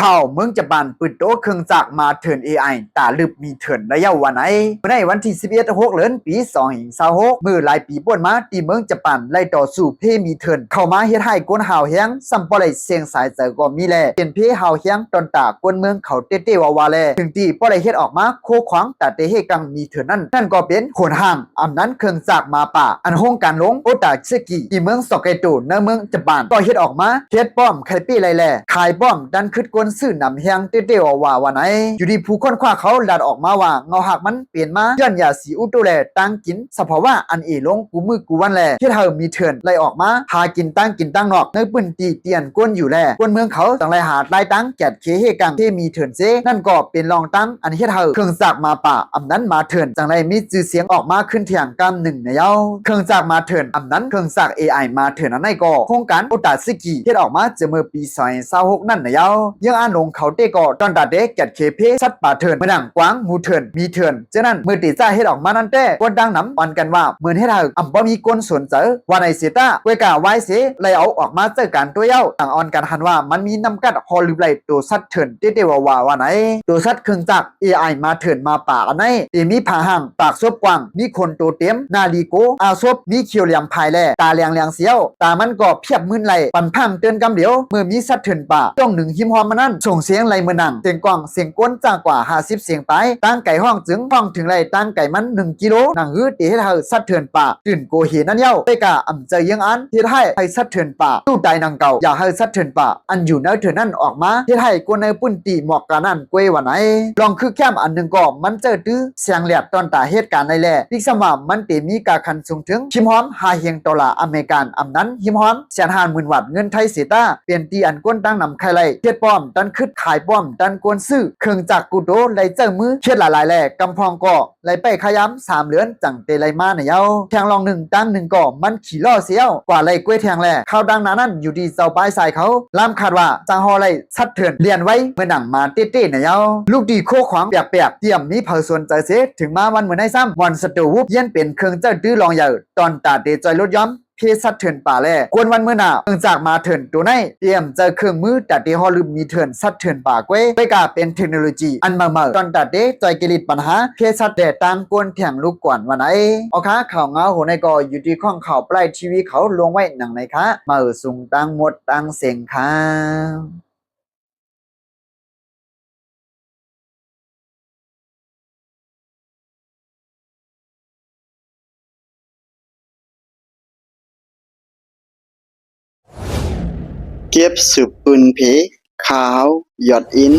ข่าวเมืองจะบานปืนโตเครื่องจักรมาเถิน AI ตาลึบมีเถินระยะวันไหนเมื่อในวันที่11 เดือนปี2026มือหลายปีป่วนมาตีเมืองจะบานไล่ต่อสู่เพมีเถินเข้ามาเฮ็ดให้กวนหาวแฮงซ้ำบ่ได้เสียงสายเจอก็มีแลเป็นเพหาวแฮงตอนตากวนเมืองเขาเต้ๆว่าแลถึงที่บ่ได้เฮ็ดออกมาโคขวางแต่เตเฮกังมีเถินนั่นก็เป็นโขนห่างอำนั้นเครื่องจักรมาป่าอันโฮงการลงโอตาซึกิที่เมืองซอกไกโตในเมืองจะบานก็เฮ็ดออกมาเฮ็ดป้อมไคปี้ไล่แลขายป้อมดันคึดกวนซื้อนำแฮงเต้ๆว่าวันไหนอยู่ดีผู้คนคว้าเขาลัดออกมาว่าเงาหักมันเปลี่ยนมาย้อนยาสีอุตุแลตั้งกินสภาวะอันเอลงกูมือกูวันแลเฮ็ดเฮามีเถินไล่ออกมาหากินตั้งนอกในปื้นตีเตียนกวนอยู่แลกวนเมืองเขาต้องไล่หาไล่ตั้งแกดเคเฮกังที่มีเถินเซนั่นก็เป็นรองตั้งอันเฮ็ดเฮาเครื่องจักรมาป่าอำนั้นมาเถินจังไดมีชื่อเสียงออกมาขึ้นเถียงกำหนึ่งในเยาเครื่องจักรมาเถินอำนั้นเครื่องจักร AI มาเถินอันไหนก็โครงการโอตาซึกิเฮ็ดออกมาจะเมื่อปี2026นั่นในเยายังอ่านลงเขาเตก็ตอนตาเด็กแกดเคเพสัตป่าเถินมาดังกวางหมูเถินมีเถินฉะนั้นเมื่อตีจ้าเฮ็ดออกมานั่นแต่กวนดังน้ำปันกันว่าเหมือนเฮ็ดเฮาอำบ่มีคนสนใจว่าในเสตาเวกาไว้เสไล่เอาออกมาเจอกันตัวเย้าต่างออนกันหันว่ามันมีน้ำกัดฮอลืมไหลตัวสัตว์เถินเต้ๆว่าไหนตัวสัตว์เครื่องจักร AI มาเถินมาป่าอันไหนที่มีผาห่างปากซบกว้างมีคนตัวเต็มนาลีโกอาซบมีเขียวเหลี่ยมภายแลตาเหลียงเสียวตามันก็เพียบมึนไหลปันพังเตือนกำเดียวเมื่อมีสัตว์เถินป่าต้องหนึ่งหิมหอมมานั่นส่งเสียงไหลเมื่อนังเสียงกว้างเสียงก้นจ้ากว่า50เสียงไปตั้งไก่ห้องจึงห้องถึงไหลตั้งไก่มัน1 กิโลหนังฮืดเฮ็ดให้สัตว์เถินป่าตื่นโกเฮนั่นเย้าไปกะอำใจยังอันเฮ็ดให้สัตว์เถินป่าตู้ใดนางเก่าอย่าให้สัตว์เถินป่าอันอยู่ในเถินนั่นออกมาเฮ็ดให้กวนในปุ้นตีหมอกกานั่นกวยว่าไหนลองคือแค้มอันนึงก็มันเจอตื้อเสียงแหลบตอนตาเหตุการณ์ในแลดิกสว่ามันเตมีกาคันสูงถึงหิมหอม$5อเมริกันอำนั้นหิมหอม150,000 วัตต์เงินไทยเสตาเปลี่ยนตีอันก้นตั้งนำไข่ไล่เฮ็ดป้อมดันคึดขายป้อมดันกวนซื้อเครื่องจักรกูโดไล่เจ้ามือเฮ็ดหลายแลกำพองก็ไล่ไปขย้ำ3เหลือนจังเตไล่มาในเยาแทงลอง1ตั้ง1ก็มันขี่ล่อเสียวกว่าไล่กล้วยแทงแลข้าวดังนั้นอยู่ดีเจ้าป้ายสายเขาล่ามคาดว่าจังฮอไล่สัดเถินเรียนไว้เมื่อหนังมาเต้ๆในเยาลูกดีโคขวางเปียกเตรียมมีเผาส่วนใจเสถึงมาวันเหมือนในซ้ำวันสตูวุบเย็นเป็นเครื่องเจ้าตื้อลองใหญ่ตอนตาเตจอยรถย้อมเพสัตเถินป่าแลกวนวันเมื่อหน้าเนื่องจากมาเถินตัวไหนเตรียมเจอเครื่องมือตัดเตฮอลืมมีเถินสัตเถินป่ากวยไปกาเป็นเทคโนโลยีอันเมื่อตอนตัดเตจอยกิริตปัญหาเพสัตแต่ตั้งกวนแข่งลูกกวนวันไหนเอาค้าข่าวเงาโหในก็อยู่ที่ข้องข่าวปลายทีวีเขาลงไว้หนังไหนคะมาสูงตั้งหมดตั้งเสียงค่ะเก็บสืบปืนเพขาวหยอดอิน